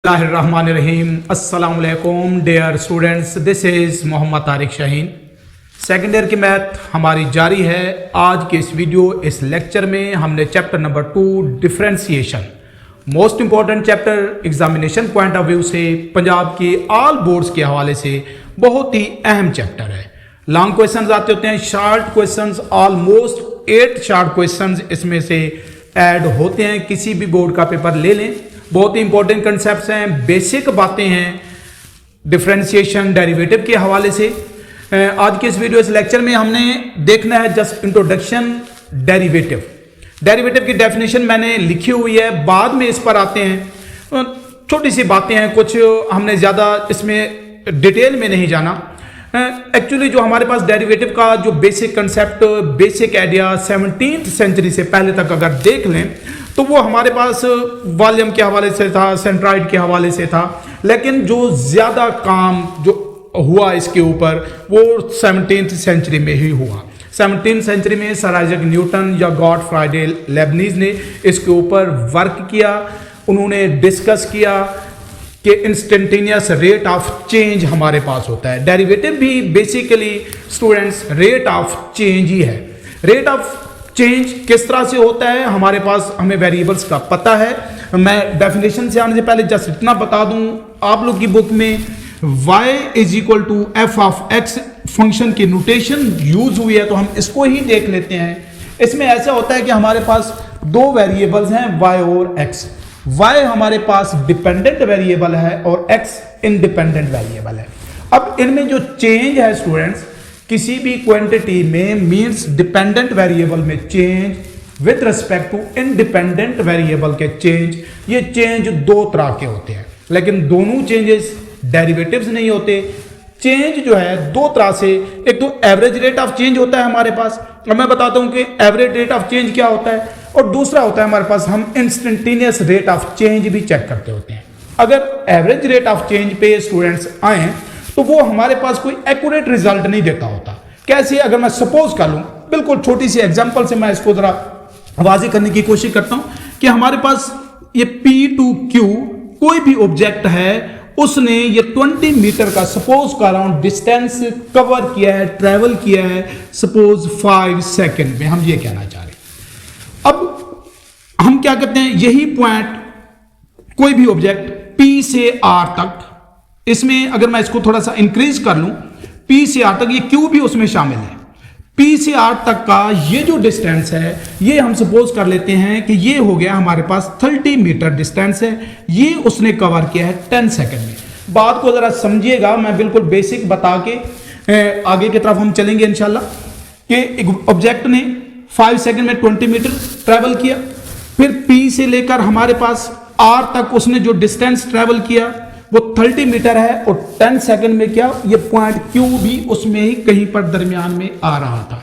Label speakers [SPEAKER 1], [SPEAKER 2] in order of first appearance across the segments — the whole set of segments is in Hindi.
[SPEAKER 1] Bismillahirrahmanirrahim. Assalamu alaikum dear students. This is Mohammad Tariq Shaheen. Second year की मैथ हमारी जारी है. आज के इस इस लेक्चर में हमने chapter number 2 differentiation, most important chapter examination point of view से, पंजाब के ऑल बोर्ड्स के हवाले से बहुत ही अहम चैप्टर है. लॉन्ग क्वेश्चंस आते होते हैं, short questions almost 8 short questions इसमें से ऐड होते हैं. किसी भी बोर्ड का पेपर ले लें, बहुत ही इंपॉर्टेंट कंसेप्ट्स हैं, बेसिक बातें हैं डिफरेंशिएशन डेरिवेटिव के हवाले से. आज के इस लेक्चर में हमने देखना है जस्ट इंट्रोडक्शन डेरिवेटिव. डेरिवेटिव की डेफिनेशन मैंने लिखी हुई है, बाद में इस पर आते हैं. छोटी सी बातें हैं, कुछ हमने ज़्यादा इसमें डिटेल में नहीं जाना. एक्चुअली जो हमारे पास डेरिवेटिव का जो basic concept, basic idea 17th century से पहले तक अगर देख लें तो वो हमारे पास वॉल्यूम के हवाले से था, सेंट्रॉइड के हवाले से था. लेकिन जो ज़्यादा काम जो हुआ इसके ऊपर वो 17th सेंचुरी में ही हुआ. 17th सेंचुरी में सर आइजैक न्यूटन या गॉटफ्राइडे लेबनीज ने इसके ऊपर वर्क किया. उन्होंने डिस्कस किया कि इंस्टेंटेनियस रेट ऑफ चेंज हमारे पास होता है. डेरिवेटिव भी basically students rate of change ही है. रेट ऑफ चेंज किस तरह से होता है हमारे पास, हमें वेरिएबल्स का पता है. मैं डेफिनेशन से आने से पहले जस्ट इतना बता दूं, आप लोग की बुक में y is equal to F of X function की नोटेशन यूज हुई है, तो हम इसको ही देख लेते हैं. इसमें ऐसा होता है कि हमारे पास दो वेरिएबल्स हैं y और x. y हमारे पास डिपेंडेंट वेरिएबल है और x इंडिपेंडेंट वेरिएबल है. अब इनमें जो चेंज है स्टूडेंट्स, किसी भी क्वांटिटी में मींस डिपेंडेंट वेरिएबल में change with respect to independent variable के चेंज, ये चेंज दो तरह के होते हैं, लेकिन दोनों चेंजेस डेरिवेटिव्स नहीं होते. चेंज जो है दो तरह से, एक तो एवरेज रेट ऑफ चेंज होता है हमारे पास, और मैं बताता हूं कि एवरेज रेट ऑफ चेंज क्या होता है, और दूसरा होता है हमारे पास हम इंस्टेंटेनियस रेट ऑफ चेंज भी चेक करते होते हैं. अगर एवरेज रेट ऑफ चेंज पे स्टूडेंट्स आए तो वो हमारे पास कोई एक्यूरेट रिजल्ट नहीं देता होता. कैसे? अगर मैं सपोज कर लूं, बिल्कुल छोटी सी एग्जांपल से मैं इसको जरा वाज़े करने की कोशिश करता हूं कि हमारे पास ये P2Q कोई भी ऑब्जेक्ट है, उसने ये 20 मीटर का सपोज कर रहा हूं डिस्टेंस कवर किया है, ट्रेवल किया है सपोज 5 सेकेंड में. हम ये कहना चाह रहे हैं. अब हम क्या करते हैं, यही पॉइंट कोई भी ऑब्जेक्ट P से R तक, इसमें अगर मैं इसको थोड़ा सा इंक्रीज कर लूं, P से R तक, ये Q भी उसमें शामिल है. P से R तक का ये जो डिस्टेंस है, ये हम सपोज कर लेते हैं कि ये हो गया हमारे पास 30 मीटर डिस्टेंस है. ये उसने कवर किया है 10 सेकंड में. बात को जरा समझिएगा, मैं बिल्कुल बेसिक बता के आगे की तरफ हम चलेंगे इंशाल्लाह. कि ऑब्जेक्ट ने 5 सेकंड में 20 मीटर ट्रेवल किया, फिर P से लेकर हमारे पास R तक उसने जो डिस्टेंस ट्रेवल किया वो 30 मीटर है, और 10 सेकंड में क्या, ये पॉइंट Q भी उसमें ही कहीं पर दरमियान में आ रहा था.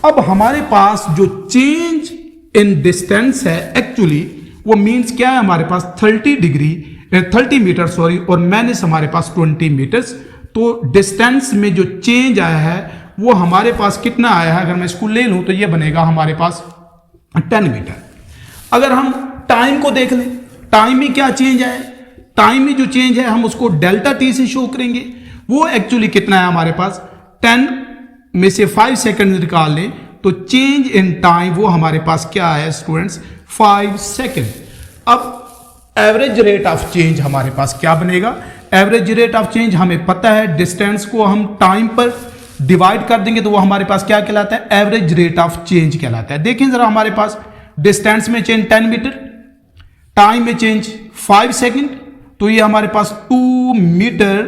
[SPEAKER 1] अब हमारे पास जो चेंज इन डिस्टेंस है एक्चुअली वो मींस क्या है, हमारे पास 30 मीटर सॉरी, और माइनस हमारे पास 20 मीटर्स. तो डिस्टेंस में जो चेंज आया है वो हमारे पास कितना आया है, अगर मैं इसको ले लूं तो ये बनेगा हमारे पास 10 मीटर. अगर हम टाइम को देख लें, टाइम में क्या चेंज आया, टाइम में जो चेंज है हम उसको डेल्टा टी से शो करेंगे. वो एक्चुअली कितना है हमारे पास, 10 में से 5 सेकंड निकाल लें तो चेंज इन टाइम वो हमारे पास क्या है स्टूडेंट्स, 5 सेकंड. अब एवरेज रेट ऑफ चेंज हमारे पास क्या बनेगा, एवरेज रेट ऑफ चेंज हमें पता है, डिस्टेंस को हम टाइम पर डिवाइड कर देंगे तो वो हमारे पास क्या कहलाता है, एवरेज रेट ऑफ चेंज कहलाता है. देखिए जरा, हमारे पास डिस्टेंस में चेंज 10 मीटर, टाइम में चेंज 5 सेकंड, तो ये हमारे पास 2 मीटर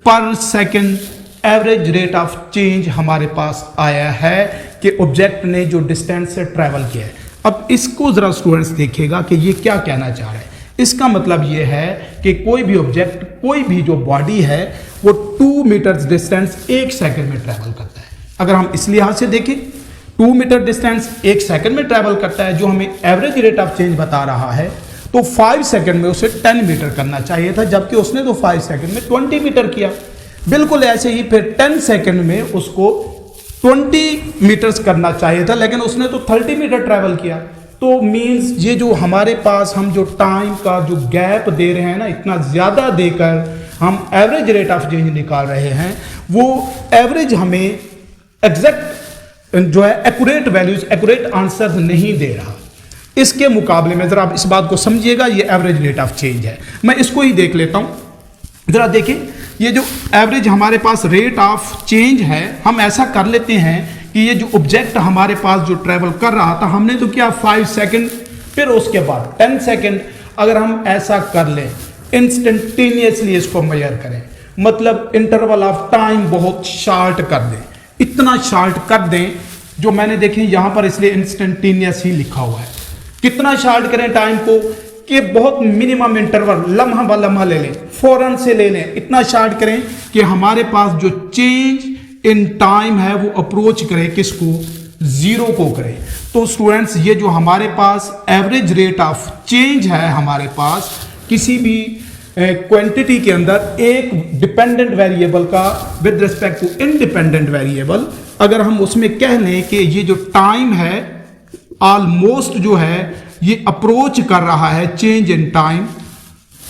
[SPEAKER 1] पर second average rate of change हमारे पास आया है कि ऑब्जेक्ट ने जो डिस्टेंस से ट्रैवल किया है. अब इसको जरा स्टूडेंट्स देखिएगा कि ये क्या कहना चाह रहा है. इसका मतलब ये है कि कोई भी ऑब्जेक्ट, कोई भी जो बॉडी है वो 2 मीटर डिस्टेंस 1 सेकंड में ट्रैवल करता है. अगर हम इस लिहाज से देखें, 2 मीटर डिस्टेंस 1 सेकंड में ट्रैवल करता है, जो हमें एवरेज रेट ऑफ चेंज बता रहा है, तो 5 सेकंड में उसे 10 मीटर करना चाहिए था, जबकि उसने तो 5 सेकंड में 20 मीटर किया. बिल्कुल ऐसे ही फिर 10 सेकंड में उसको 20 मीटर्स करना चाहिए था, लेकिन उसने तो 30 मीटर ट्रैवल किया. तो मीन्स ये जो हमारे पास हम जो टाइम का जो गैप दे रहे हैं ना, इतना ज़्यादा देकर हम एवरेज रेट ऑफ चेंज निकाल रहे हैं, वो एवरेज हमें एग्जैक्ट जो है एक्यूरेट वैल्यूज, एक्यूरेट आंसर नहीं दे रहा। इसके मुकाबले में ज़रा आप इस बात को समझिएगा, ये एवरेज रेट ऑफ चेंज है। मैं इसको ही देख लेता हूँ, ज़रा देखिए, ये जो एवरेज हमारे पास रेट ऑफ चेंज है, हम ऐसा कर लेते हैं कि ये जो ऑब्जेक्ट हमारे पास जो ट्रेवल कर रहा था, हमने तो किया 5 सेकंड, फिर उसके बाद 10 सेकंड। अगर हम ऐसा कर लें, इंस्टेंटेनियसली इसको मेजर करें, मतलब इंटरवल ऑफ टाइम बहुत शार्ट कर दें, इतना शार्ट कर दें जो मैंने देखें यहाँ पर, इसलिए इंस्टेंटेनियस ही लिखा हुआ है। कितना शार्ट करें टाइम को कि बहुत मिनिमम इंटरवल, लम्हा ब लम्हा ले लें, फौरन से ले लें, इतना शार्ट करें कि हमारे पास जो चेंज इन टाइम है वो अप्रोच करे किसको, जीरो को करे। तो स्टूडेंट्स, ये जो हमारे पास एवरेज रेट ऑफ चेंज है, हमारे पास किसी भी क्वांटिटी के अंदर एक डिपेंडेंट वेरिएबल का with respect to independent variable, अगर हम उसमें कह लें कि ये जो टाइम है ऑलमोस्ट जो है ये अप्रोच कर रहा है change in time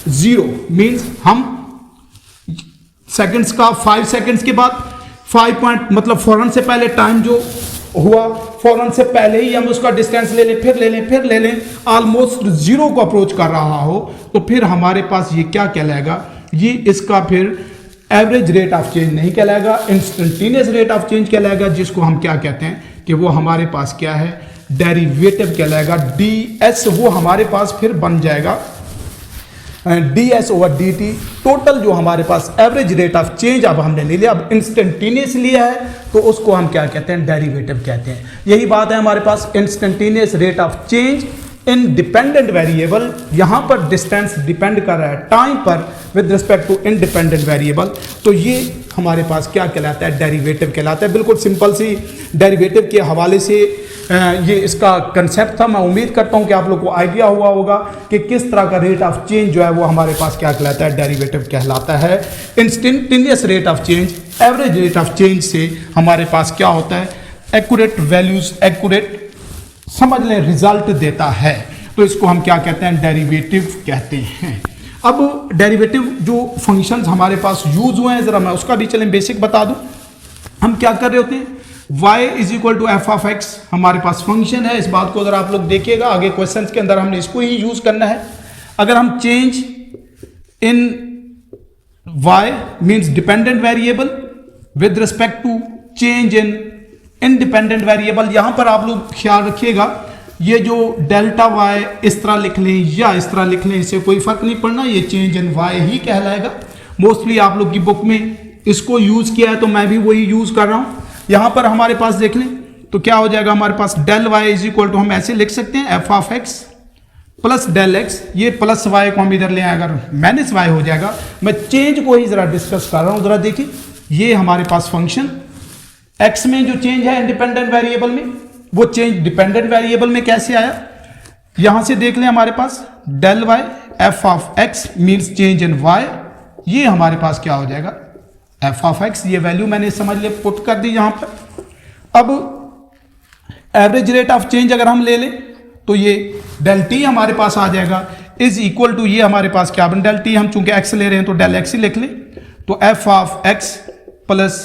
[SPEAKER 1] zero, means हम सेकंड्स का 5 सेकंड्स के बाद 5 पॉइंट, मतलब फौरन से पहले टाइम जो हुआ, फौरन से पहले ही हम उसका डिस्टेंस ले लें, फिर ले लें, फिर ले लें, ऑलमोस्ट जीरो को अप्रोच कर रहा हो, तो फिर हमारे पास ये क्या कहलाएगा, ये इसका फिर एवरेज रेट ऑफ चेंज नहीं कहलाएगा, इंस्टेंटेनियस रेट ऑफ चेंज कहलाएगा, जिसको हम क्या कहते हैं कि वो हमारे पास क्या है, डेरिवेटिव कहलाएगा। ds वो हमारे पास फिर बन जाएगा ds ओवर dt, टोटल जो हमारे पास एवरेज रेट ऑफ चेंज अब हमने ले लिया, अब इंस्टेंटेनियस लिया है तो उसको हम क्या कहते हैं, डेरिवेटिव कहते हैं। यही बात है हमारे पास, instantaneous rate of change in dependent variable, यहां पर डिस्टेंस डिपेंड कर रहा है टाइम पर with respect to independent variable, तो ये हमारे पास क्या कहलाता है, डेरिवेटिव कहलाता है। बिल्कुल सिंपल सी डेरिवेटिव के हवाले से ये इसका कंसेप्ट था। मैं उम्मीद करता हूं कि आप लोग को आइडिया हुआ होगा कि किस तरह का रेट ऑफ चेंज जो है वो हमारे पास क्या कहलाता है, डेरिवेटिव कहलाता है। Instantaneous rate of change average rate of change से हमारे पास क्या होता है, एक्यूरेट वैल्यूज, एक्यूरेट समझ लें रिजल्ट देता है, तो इसको हम क्या कहते हैं, डेरिवेटिव कहते हैं। अब डेरिवेटिव जो फंक्शंस हमारे पास यूज हुए हैं, जरा मैं उसका भी चलें बेसिक बता दूं। हम क्या कर रहे होते हैं, y is equal to F of X हमारे पास फंक्शन है, इस बात को अगर आप लोग देखिएगा आगे क्वेश्चन के अंदर हमने इसको ही यूज करना है। अगर हम change in y means dependent variable with respect to change in independent variable, यहां पर आप लोग ख्याल रखिएगा, ये जो डेल्टा y इस तरह लिख लें या इस तरह लिख लें, इससे कोई फर्क नहीं पड़ना, ये चेंज इन y ही कहलाएगा। मोस्टली आप लोग की बुक में इसको यूज किया है तो मैं भी वही यूज कर रहा हूं। यहां पर हमारे पास देख लें तो क्या हो जाएगा, हमारे पास del y is equal to, हम ऐसे लिख सकते हैं F of X plus del X, ये प्लस y को हम इधर ले आए अगर माइनस y हो जाएगा। मैं चेंज को ही जरा डिस्कस कर रहा हूं, जरा देखिए, ये हमारे पास फंक्शन x में जो चेंज है इंडिपेंडेंट वेरिएबल में, वो चेंज डिपेंडेंट वेरिएबल में कैसे आया, यहां से देख लें हमारे पास del y F of X means change in y, ये हमारे पास क्या हो जाएगा, एफ ऑफ एक्स, ये वैल्यू मैंने समझ लिया पुट कर दी यहां पर। अब एवरेज रेट ऑफ चेंज अगर हम ले लें तो ये डेल टी हमारे पास आ जाएगा, इज इक्वल टू, ये हमारे पास क्या बन, डेल टी हम चूंकि एक्स ले रहे हैं तो डेल एक्स ही लिख लें, तो एफ ऑफ एक्स प्लस,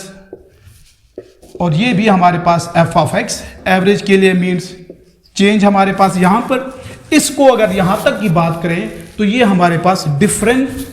[SPEAKER 1] और ये भी हमारे पास एफ ऑफ एक्स एवरेज के लिए मीन्स चेंज हमारे पास यहां पर। इसको अगर यहां तक की बात करें तो ये हमारे पास डिफरेंस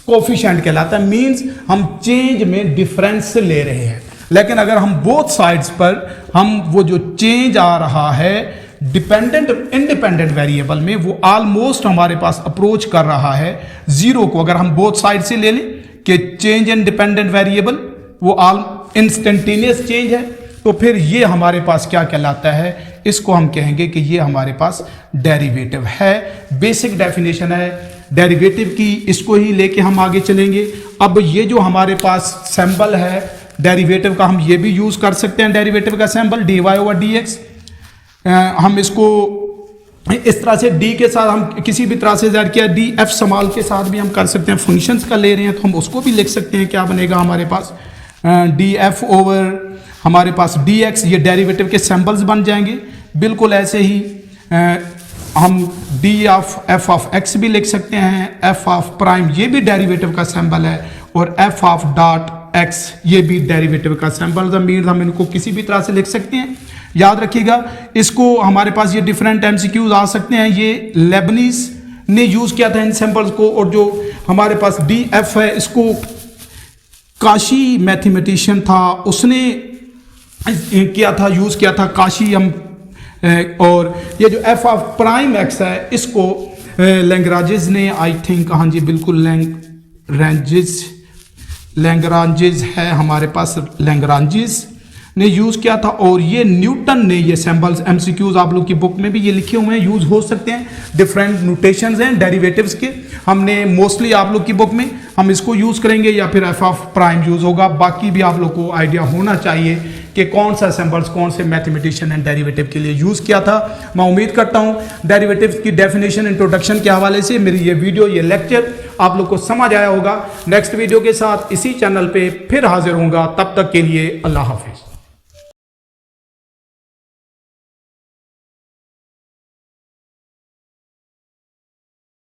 [SPEAKER 1] कोफिशिएंट कहलाता है, मींस हम चेंज में डिफरेंस ले रहे हैं। लेकिन अगर हम बोथ साइड्स पर हम वो जो चेंज आ रहा है डिपेंडेंट इंडिपेंडेंट वेरिएबल में, वो ऑलमोस्ट हमारे पास अप्रोच कर रहा है जीरो को, अगर हम बोथ साइड से ले लें कि चेंज इन डिपेंडेंट वेरिएबल वो ऑल इंस्टेंटेनियस चेंज है, तो फिर ये हमारे पास क्या कहलाता है, इसको हम कहेंगे कि ये हमारे पास डेरिवेटिव है। बेसिक डेफिनेशन है डेरिवेटिव की, इसको ही लेके हम आगे चलेंगे। अब ये जो हमारे पास सिंबल है डेरिवेटिव का, हम ये भी यूज कर सकते हैं, डेरिवेटिव का सिंबल dy ओवर dx। हम इसको इस तरह से d के साथ हम किसी भी तरह से ज़ाहिर किया, df स्मॉल के साथ भी हम कर सकते हैं, फंक्शंस का ले रहे हैं तो हम उसको भी लिख सकते हैं। क्या बनेगा हमारे पास df ओवर हमारे पास dx, ये डेरिवेटिव के सिंबल्स बन जाएंगे। बिल्कुल ऐसे ही हम D of F of x भी लिख सकते हैं, एफ ऑफ प्राइम ये भी डेरिवेटिव का सिंबल है, और एफ ऑफ डॉट एक्स ये भी डेरिवेटिव का सिंबल मीन हम इनको किसी भी तरह से लिख सकते हैं। याद रखिएगा इसको, हमारे पास ये डिफरेंट एमसीक्यूज आ सकते हैं, ये लेबनीज ने यूज किया था इन सिंबल्स को, और जो हमारे पास डी एफ है इसको काशी मैथमेटिशियन था उसने किया था, यूज किया था काशी हम। और ये जो एफ ऑफ प्राइम एक्स है इसको लैंग्रांजेस ने, आई थिंक, हाँ जी बिल्कुल लैंग्रांजेस है हमारे पास, लैंग्रांजेस ने यूज किया था। और ये न्यूटन ने, ये सिंबल्स एमसीक्यूज आप लोग की बुक में भी ये लिखे हुए हैं, यूज हो सकते हैं, डिफरेंट नोटेशंस हैं डेरिवेटिव्स के। हमने मोस्टली आप लोग की बुक में हम इसको यूज करेंगे या फिर एफ ऑफ प्राइम यूज होगा। बाकी भी आप लोग को आइडिया होना चाहिए कि कौन सा सिंबल्स कौन से मैथमेटिशियन एंड डेरिवेटिव के लिए यूज किया था। मैं उम्मीद करता हूं डेरिवेटिव्स की डेफिनेशन इंट्रोडक्शन के हवाले से मेरी ये वीडियो, ये लेक्चर आप लोग को समझ आया होगा। नेक्स्ट वीडियो के साथ इसी चैनल पे फिर हाजिर होऊंगा, तब तक के लिए अल्लाह हाफिज।